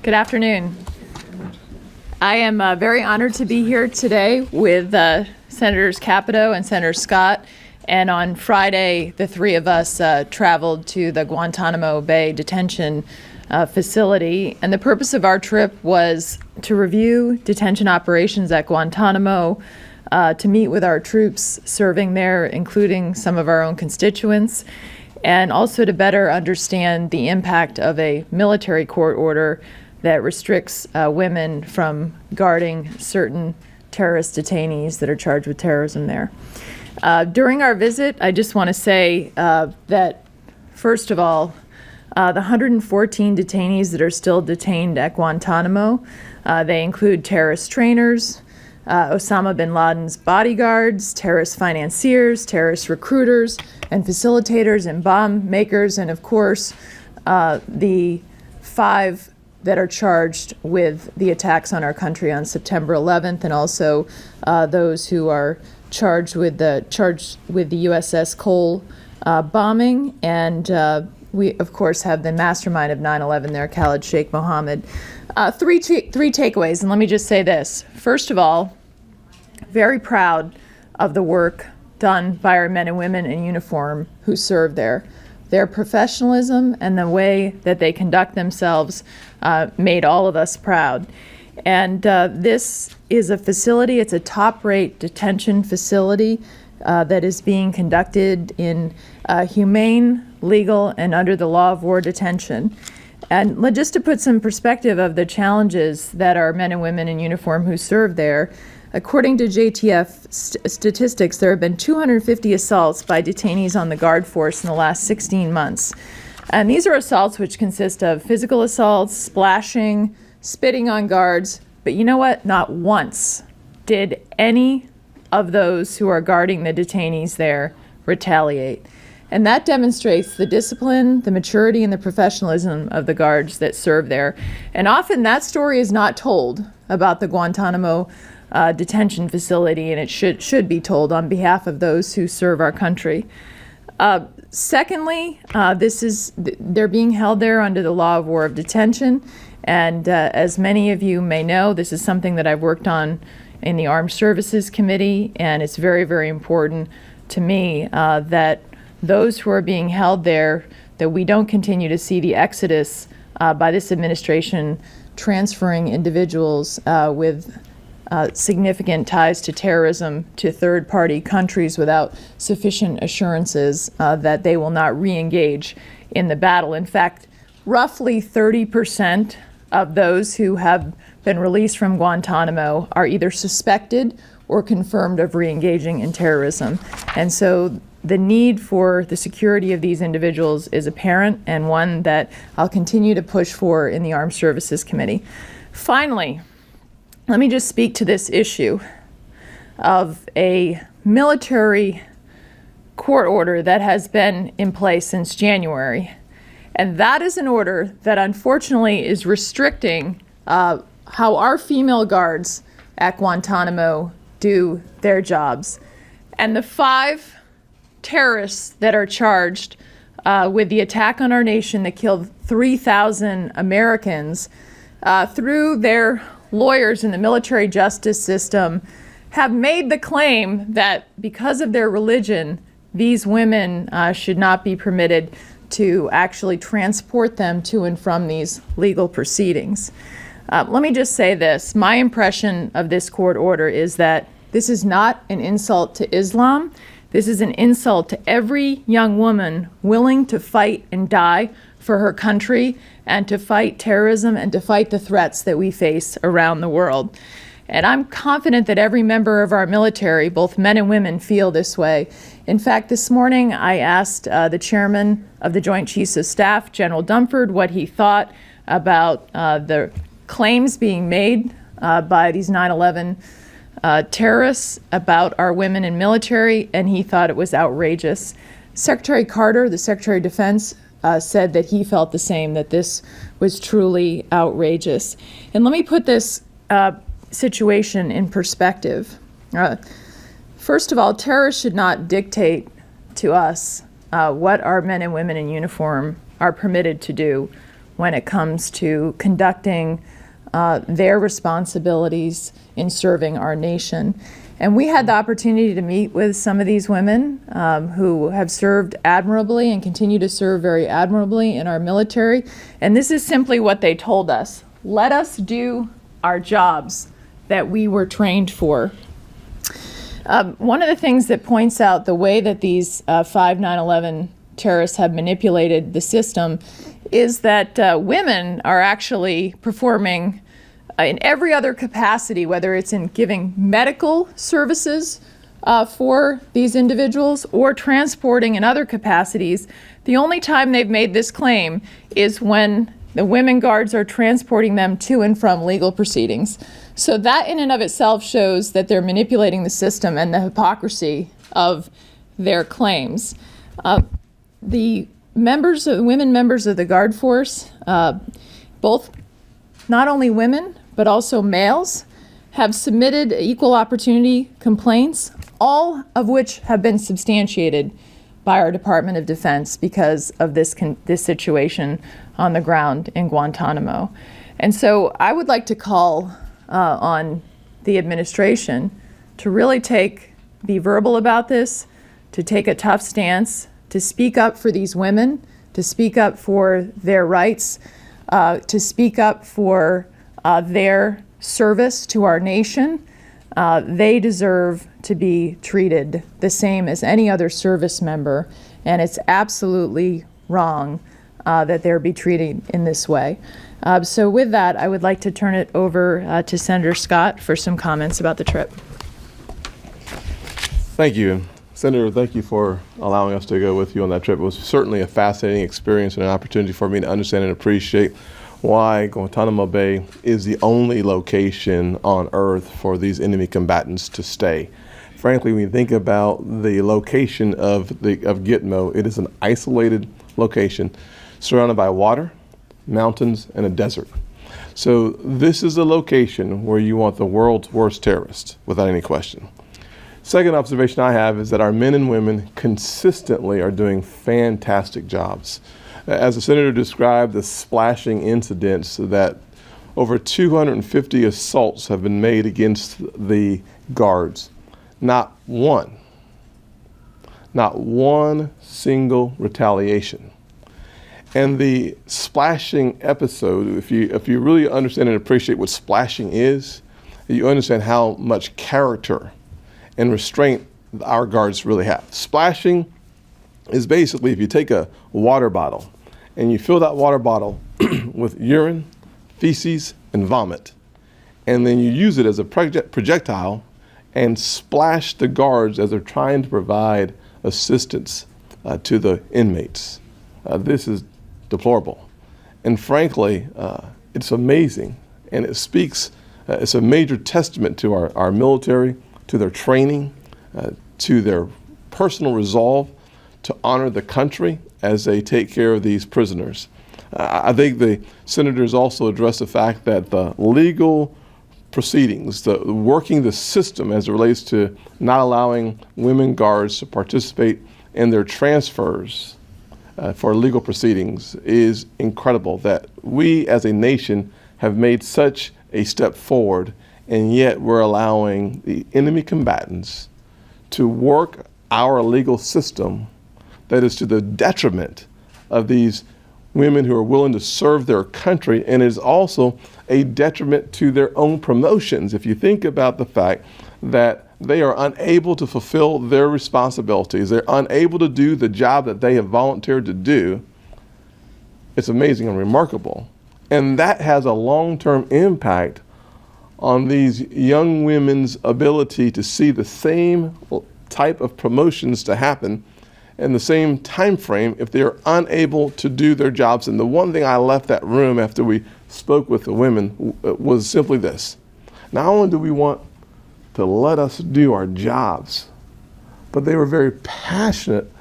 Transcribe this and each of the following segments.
Good afternoon. I am very honored to be here today with Senators Capito and Senator Scott. And on Friday, the three of us traveled to the Guantanamo Bay detention facility. And the purpose of our trip was to review detention operations at Guantanamo, to meet with our troops serving there, including some of our own constituents, and also to better understand the impact of a military court order that restricts women from guarding certain terrorist detainees that are charged with terrorism there. During our visit, I just want to say that, first of all, the 114 detainees that are still detained at Guantanamo, they include terrorist trainers, Osama bin Laden's bodyguards, terrorist financiers, terrorist recruiters, and facilitators and bomb makers, and of course, the 5 that are charged with the attacks on our country on September 11th, and also those who are charged with the USS Cole bombing, and we of course have the mastermind of 9/11 there, Khalid Sheikh Mohammed. Three takeaways, and let me just say this. First of all, very proud of the work done by our men and women in uniform who serve there. Their professionalism and the way that they conduct themselves made all of us proud. And this is a facility, it's a top-rate detention facility that is being conducted in humane, legal, and under the law of war detention. And just to put some perspective of the challenges that our men and women in uniform who serve there, according to JTF statistics, there have been 250 assaults by detainees on the guard force in the last 16 months. And these are assaults which consist of physical assaults, splashing, spitting on guards. But you know what? Not once did any of those who are guarding the detainees there retaliate. And that demonstrates the discipline, the maturity, and the professionalism of the guards that serve there. And often that story is not told about the Guantanamo detention facility, and it should be told on behalf of those who serve our country. Secondly, they're being held there under the law of war of detention, and as many of you may know, this is something that I've worked on in the Armed Services Committee, and it's very, very important to me that those who are being held there, that we don't continue to see the exodus by this administration transferring individuals with significant ties to terrorism to third-party countries without sufficient assurances that they will not re-engage in the battle. In fact, roughly 30% of those who have been released from Guantanamo are either suspected or confirmed of re-engaging in terrorism. And so the need for the security of these individuals is apparent, and one that I'll continue to push for in the Armed Services Committee. Finally, let me just speak to this issue of a military court order that has been in place since January. And that is an order that unfortunately is restricting how our female guards at Guantanamo do their jobs. And the 5 terrorists that are charged with the attack on our nation that killed 3,000 Americans, through their lawyers in the military justice system, have made the claim that because of their religion, these women should not be permitted to actually transport them to and from these legal proceedings. Let me just say this. My impression of this court order is that this is not an insult to Islam. This is an insult to every young woman willing to fight and die for her country and to fight terrorism and to fight the threats that we face around the world. And I'm confident that every member of our military, both men and women, feel this way. In fact, this morning I asked the chairman of the Joint Chiefs of Staff, General Dunford, what he thought about the claims being made by these 9/11 terrorists about our women in military, and he thought it was outrageous. Secretary Carter, the Secretary of Defense, said that he felt the same, that this was truly outrageous. And let me put this situation in perspective. First of all, terrorists should not dictate to us what our men and women in uniform are permitted to do when it comes to conducting their responsibilities in serving our nation. And we had the opportunity to meet with some of these women who have served admirably and continue to serve very admirably in our military. And this is simply what they told us. Let us do our jobs that we were trained for. One of the things that points out the way that these 5/9/11 terrorists have manipulated the system is that women are actually performing in every other capacity, whether it's in giving medical services for these individuals or transporting in other capacities. The only time they've made this claim is when the women guards are transporting them to and from legal proceedings. So that in and of itself shows that they're manipulating the system and the hypocrisy of their claims. The women members of the Guard Force, both not only women, but also males, have submitted equal opportunity complaints, all of which have been substantiated by our Department of Defense because of this situation on the ground in Guantanamo. And so I would like to call on the administration to really be verbal about this, to take a tough stance, to speak up for these women, to speak up for their rights, to speak up for their service to our nation. They deserve to be treated the same as any other service member, and it's absolutely wrong that they're be treated in this way. So with that, I would like to turn it over to Senator Scott for some comments about the trip. Thank you. Senator, thank you for allowing us to go with you on that trip. It was certainly a fascinating experience and an opportunity for me to understand and appreciate why Guantanamo Bay is the only location on Earth for these enemy combatants to stay. Frankly, when you think about the location of Gitmo, it is an isolated location surrounded by water, mountains, and a desert. So this is a location where you want the world's worst terrorists, without any question. Second observation I have is that our men and women consistently are doing fantastic jobs. As the Senator described, the splashing incidents, that over 250 assaults have been made against the guards. Not one single retaliation. And the splashing episode, if you really understand and appreciate what splashing is, you understand how much character and restraint our guards really have. Splashing is basically if you take a water bottle and you fill that water bottle with urine, feces, and vomit, and then you use it as a projectile and splash the guards as they're trying to provide assistance to the inmates. This is deplorable. And frankly, it's amazing, and it speaks, it's a major testament to our military, to their training, to their personal resolve to honor the country as they take care of these prisoners. I think the senators also addressed the fact that the legal proceedings, working the system as it relates to not allowing women guards to participate in their transfers for legal proceedings is incredible, that we as a nation have made such a step forward, and yet we're allowing the enemy combatants to work our legal system that is to the detriment of these women who are willing to serve their country, and is also a detriment to their own promotions. If you think about the fact that they are unable to fulfill their responsibilities, they're unable to do the job that they have volunteered to do, it's amazing and remarkable. And that has a long-term impact on these young women's ability to see the same type of promotions to happen in the same time frame if they're unable to do their jobs. And the one thing I left that room after we spoke with the women was simply this: not only do we want to let us do our jobs, but they were very passionate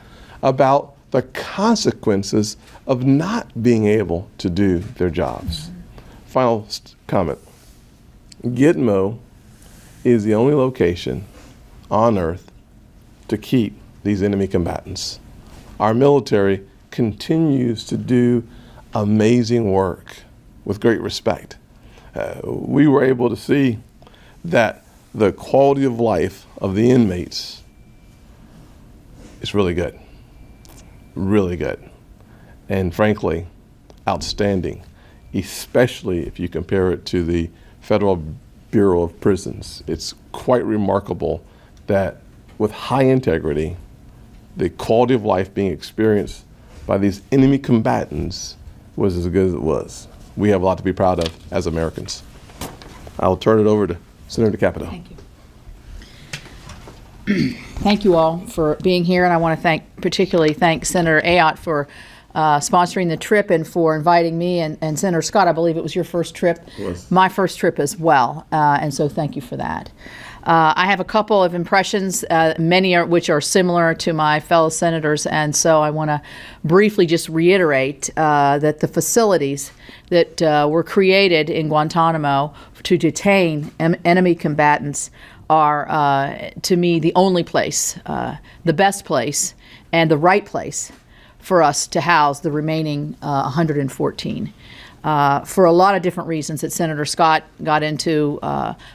about the consequences of not being able to do their jobs. Final comment. Gitmo is the only location on Earth to keep these enemy combatants. Our military continues to do amazing work with great respect. We were able to see that the quality of life of the inmates is really good, and frankly, outstanding, especially if you compare it to the Federal Bureau of Prisons. It's quite remarkable that with high integrity, the quality of life being experienced by these enemy combatants was as good as it was. We have a lot to be proud of as Americans. I'll turn it over to Senator Capito. Thank you. Thank you all for being here, and I want to particularly thank Senator Ayotte for sponsoring the trip and for inviting me, and Senator Scott, I believe it was your first trip. Yes. My first trip as well, and so thank you for that. I have a couple of impressions, many which are similar to my fellow senators, and so I want to briefly just reiterate that the facilities that were created in Guantanamo to detain enemy combatants are, to me, the only place, the best place, and the right place for us to house the remaining 114. For a lot of different reasons that Senator Scott got into,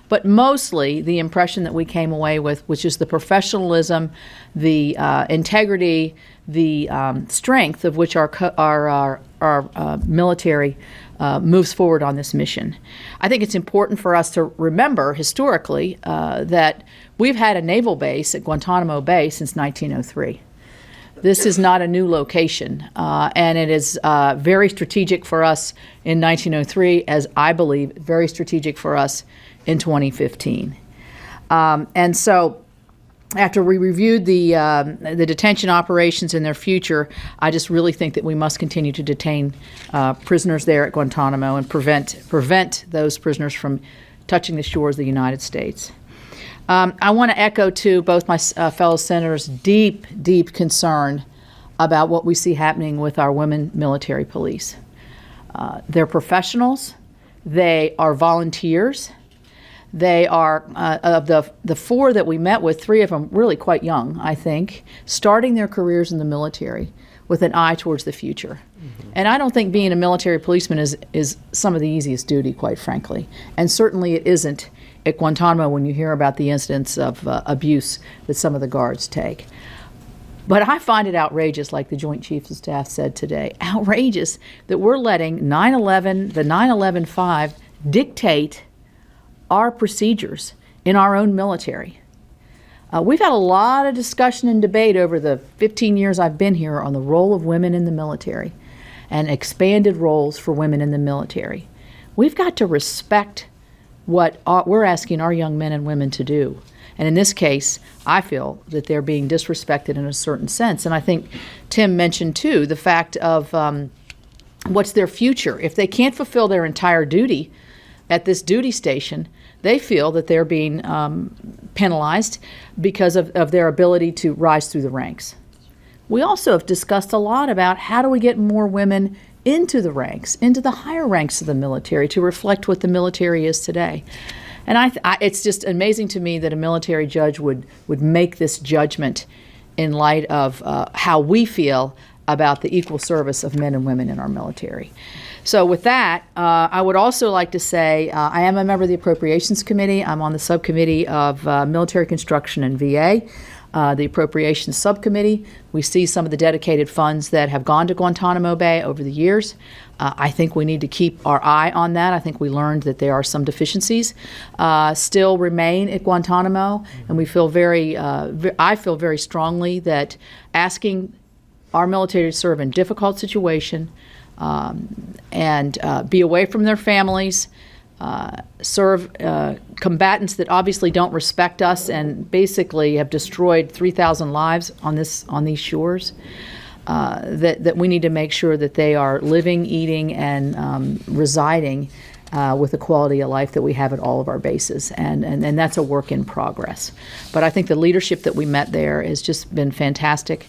but mostly the impression that we came away with, which is the professionalism, the integrity, the strength of which our military moves forward on this mission. I think it's important for us to remember historically that we've had a naval base at Guantanamo Bay since 1903. This is not a new location, and it is very strategic for us in 1903, as I believe very strategic for us in 2015. And so after we reviewed the detention operations and their future, I just really think that we must continue to detain prisoners there at Guantanamo and prevent those prisoners from touching the shores of the United States. I want to echo, too, both my fellow senators' deep, deep concern about what we see happening with our women military police. They're professionals. They are volunteers. They are, of the four that we met with, three of them really quite young, I think, starting their careers in the military with an eye towards the future. Mm-hmm. And I don't think being a military policeman is some of the easiest duty, quite frankly. And certainly it isn't at Guantanamo when you hear about the incidents of abuse that some of the guards take. But I find it outrageous, like the Joint Chiefs of Staff said today, outrageous that we're letting the 9/11-5 dictate our procedures in our own military. We've had a lot of discussion and debate over the 15 years I've been here on the role of women in the military and expanded roles for women in the military. We've got to respect what we're asking our young men and women to do. And in this case, I feel that they're being disrespected in a certain sense. And I think Tim mentioned, too, the fact of what's their future. If they can't fulfill their entire duty at this duty station, they feel that they're being penalized because of their ability to rise through the ranks. We also have discussed a lot about how do we get more women into the ranks, into the higher ranks of the military to reflect what the military is today. And it's just amazing to me that a military judge would make this judgment in light of how we feel about the equal service of men and women in our military. So with that, I would also like to say I am a member of the Appropriations Committee. I'm on the subcommittee of Military Construction and VA. The Appropriations Subcommittee, we see some of the dedicated funds that have gone to Guantanamo Bay over the years. I think we need to keep our eye on that. I think we learned that there are some deficiencies still remain at Guantanamo, and we feel I feel very strongly that asking our military to serve in difficult situation and be away from their families, serve combatants that obviously don't respect us and basically have destroyed 3,000 lives on these shores, that we need to make sure that they are living, eating, and residing with the quality of life that we have at all of our bases. And that's a work in progress. But I think the leadership that we met there has just been fantastic.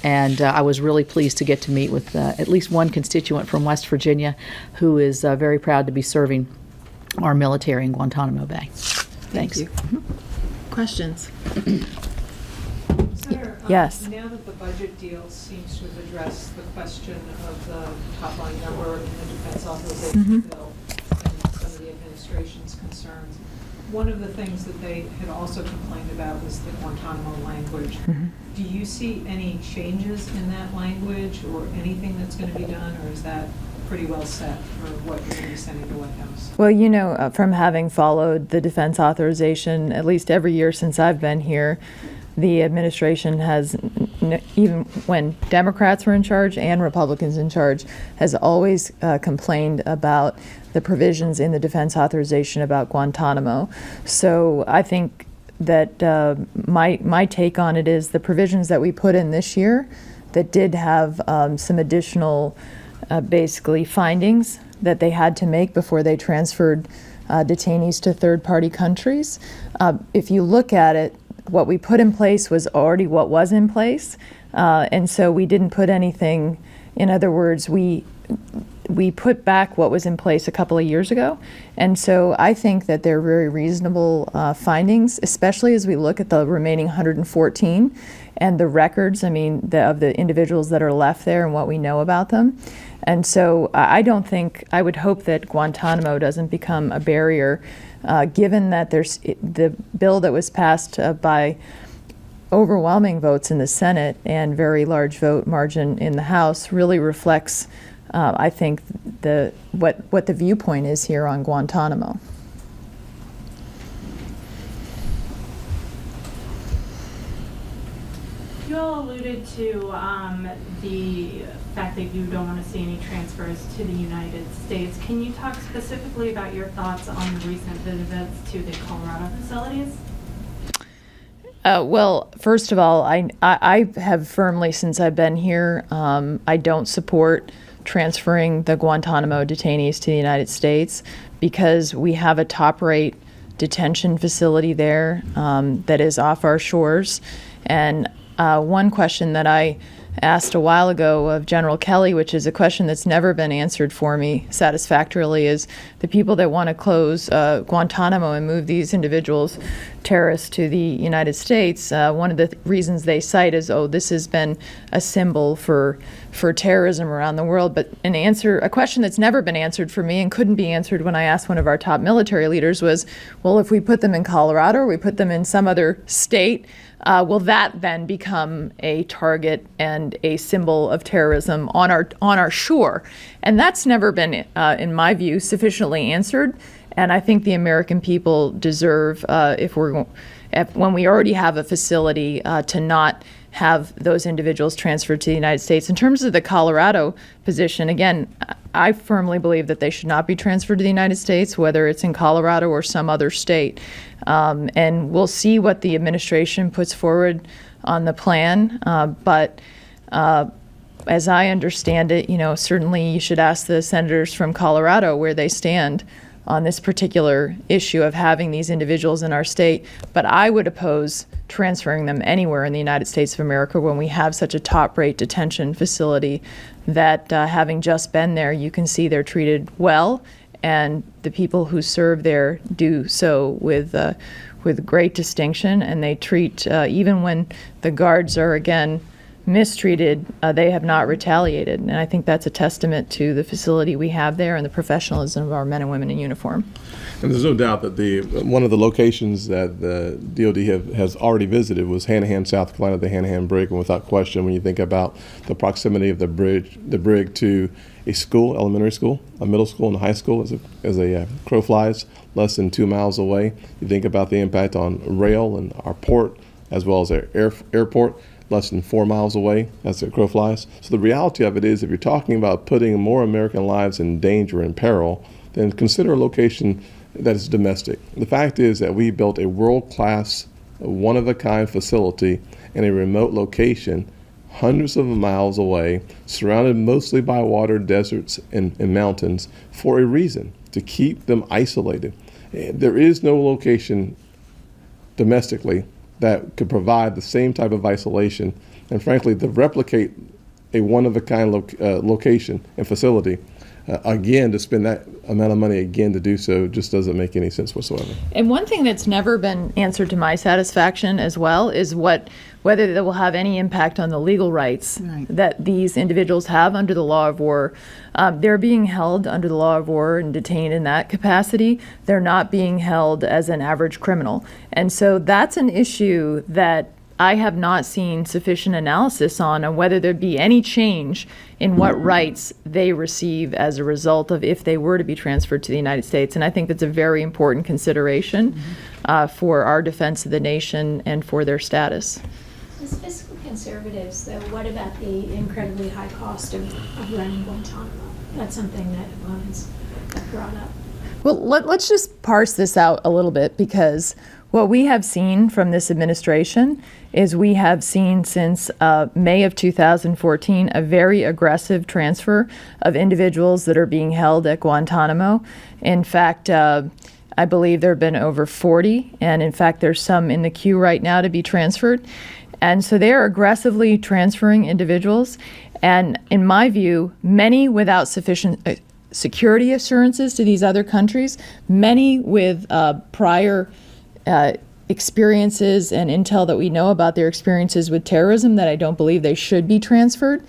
And I was really pleased to get to meet with at least one constituent from West Virginia who is very proud to be serving our military in Guantanamo Bay. Thanks. Thank you. Questions? Senator, Yes. now that the budget deal seems to have addressed the question of the top-line number in the defense authorization bill and some of the administration's concerns, one of the things that they had also complained about was the Guantanamo language. Do you see any changes in that language or anything that's going to be done, or is that pretty well set for what you're going to be sending to the White House? Well, you know, from having followed the defense authorization at least every year since I've been here, the administration has, even when Democrats were in charge and Republicans in charge, has always complained about the provisions in the defense authorization about Guantanamo. So I think that my take on it is the provisions that we put in this year that did have some additional basically findings that they had to make before they transferred detainees to third-party countries. If you look at it, what we put in place was already what was in place, and so we didn't put anything. In other words, we put back what was in place a couple of years ago, and so I think that they're very reasonable findings, especially as we look at the remaining 114 and the records, I mean, of the individuals that are left there and what we know about them. And so I would hope that Guantanamo doesn't become a barrier, given that there's the bill that was passed by overwhelming votes in the Senate and very large vote margin in the House really reflects, I think, what the viewpoint is here on Guantanamo. You all alluded to the fact that you don't want to see any transfers to the United States. Can you talk specifically about your thoughts on the recent visits to the Colorado facilities? Well, first of all, I have firmly, since I've been here, I don't support transferring the Guantanamo detainees to the United States because we have a top-rate detention facility there that is off our shores. And one question that I asked a while ago of General Kelly, which is a question that's never been answered for me satisfactorily, is the people that want to close Guantanamo and move these individuals, terrorists, to the United States, one of the reasons they cite is, oh, this has been a symbol for terrorism around the world. But a question that's never been answered for me and couldn't be answered when I asked one of our top military leaders was, well, if we put them in Colorado or we put them in some other state, will that then become a target and a symbol of terrorism on our shore? And that's never been, in my view, sufficiently answered. And I think the American people deserve, when we already have a facility, to not have those individuals transferred to the United States. In terms of the Colorado position, again, I firmly believe that they should not be transferred to the United States, whether it's in Colorado or some other state. And we'll see what the administration puts forward on the plan. But as I understand it, certainly you should ask the senators from Colorado where they stand on this particular issue of having these individuals in our state. But I would oppose transferring them anywhere in the United States of America when we have such a top-rate detention facility that, having just been there, you can see they're treated well, and the people who serve there do so with great distinction, and they treat, even when the guards are, again, mistreated, they have not retaliated. And I think that's a testament to the facility we have there and the professionalism of our men and women in uniform. And there's no doubt that one of the locations that the DOD has already visited was Hanahan, South Carolina, the Hanahan Brig. And without question, when you think about the proximity of the brig to a school, elementary school, a middle school, and a high school, as a crow flies, less than 2 miles away. You think about the impact on rail and our port, as well as our airport, less than 4 miles away as the crow flies. So the reality of it is, if you're talking about putting more American lives in danger and peril, then consider a location that is domestic. The fact is that we built a world-class, one-of-a-kind facility in a remote location, hundreds of miles away, surrounded mostly by water, deserts, and mountains, for a reason, to keep them isolated. There is no location domestically that could provide the same type of isolation, and frankly, to replicate a one-of-a-kind location and facility again, to spend that amount of money again to do so just doesn't make any sense whatsoever. And one thing that's never been answered to my satisfaction as well is whether that will have any impact on the legal rights that these individuals have under the law of war. They're being held under the law of war and detained in that capacity. They're not being held as an average criminal. And so that's an issue that I have not seen sufficient analysis on whether there'd be any change in what rights they receive as a result of if they were to be transferred to the United States. And I think that's a very important consideration for our defense of the nation and for their status. As fiscal conservatives, though, what about the incredibly high cost of running Guantanamo? That's something that opponents have brought up. Well, let's just parse this out a little bit, because what we have seen from this administration is we have seen since May of 2014 a very aggressive transfer of individuals that are being held at Guantanamo. In fact, I believe there have been over 40, and in fact there's some in the queue right now to be transferred. And so they are aggressively transferring individuals, and in my view, many without sufficient security assurances to these other countries, many with prior experiences and intel that we know about their experiences with terrorism that I don't believe they should be transferred,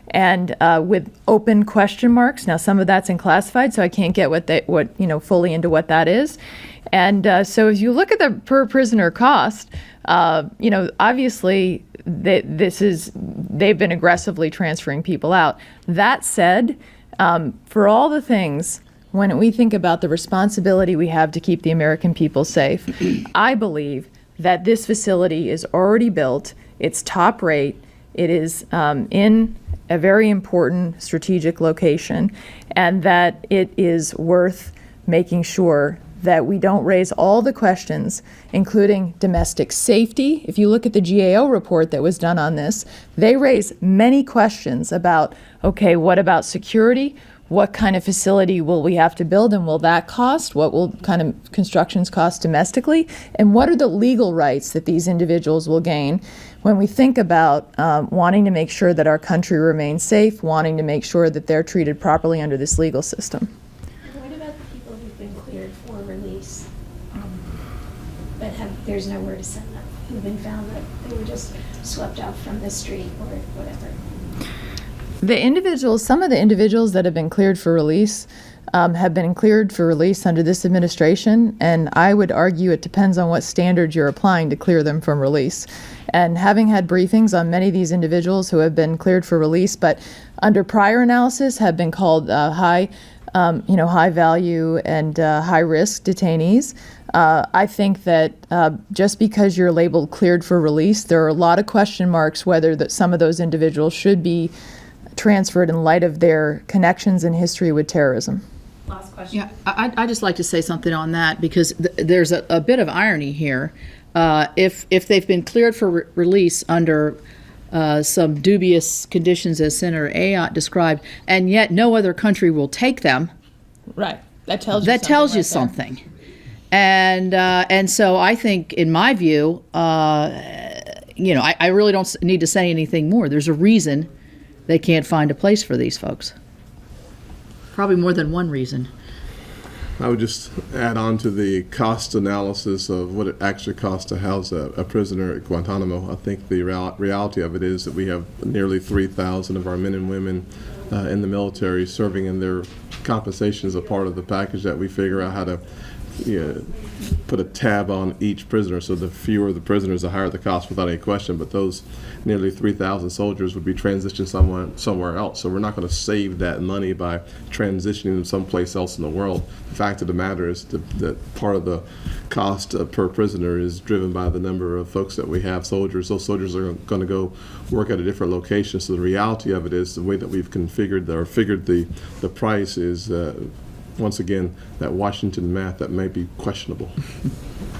and with open question marks. Now, some of that's in classified, so I can't get fully into what that is. And so as you look at the per prisoner cost, obviously they've been aggressively transferring people out. That said, for all the things, when we think about the responsibility we have to keep the American people safe, I believe that this facility is already built. It's top rate. It is in a very important strategic location, and that it is worth making sure that we don't raise all the questions, including domestic safety. If you look at the GAO report that was done on this, they raise many questions about, okay, what about security? What kind of facility will we have to build, and will that cost? What will kind of constructions cost domestically? And what are the legal rights that these individuals will gain when we think about wanting to make sure that our country remains safe, wanting to make sure that they're treated properly under this legal system? What about the people who've been cleared for release, but there's nowhere to send them, who've been found that they were just swept out from the street or whatever? Some of the individuals that have been cleared for release have been cleared for release under this administration, and I would argue it depends on what standards you're applying to clear them from release. And having had briefings on many of these individuals who have been cleared for release, but under prior analysis have been called high value and high risk detainees. I think that just because you're labeled cleared for release, there are a lot of question marks whether some of those individuals should be transferred in light of their connections and history with terrorism. Last question. Yeah, I'd just like to say something on that, because there's a bit of irony here. If they've been cleared for release under some dubious conditions, as Senator Ayotte described, and yet no other country will take them, Right. That tells you something. And so I think, in my view, I really don't need to say anything more. There's a reason they can't find a place for these folks. Probably more than one reason. I would just add on to the cost analysis of what it actually costs to house a prisoner at Guantanamo. I think the reality of it is that we have nearly 3,000 of our men and women in the military serving, and their compensation is a part of the package that we figure out how to put a tab on each prisoner. So the fewer the prisoners, the higher the cost, without any question. But those nearly 3,000 soldiers would be transitioned somewhere else. So we're not going to save that money by transitioning them someplace else in the world. The fact of the matter is that part of the cost per prisoner is driven by the number of folks that we have, soldiers. Those soldiers are going to go work at a different location. So the reality of it is the way that we've figured the price is once again, that Washington math that may be questionable.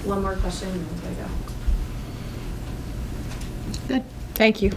One more question and then we go. Good. Thank you.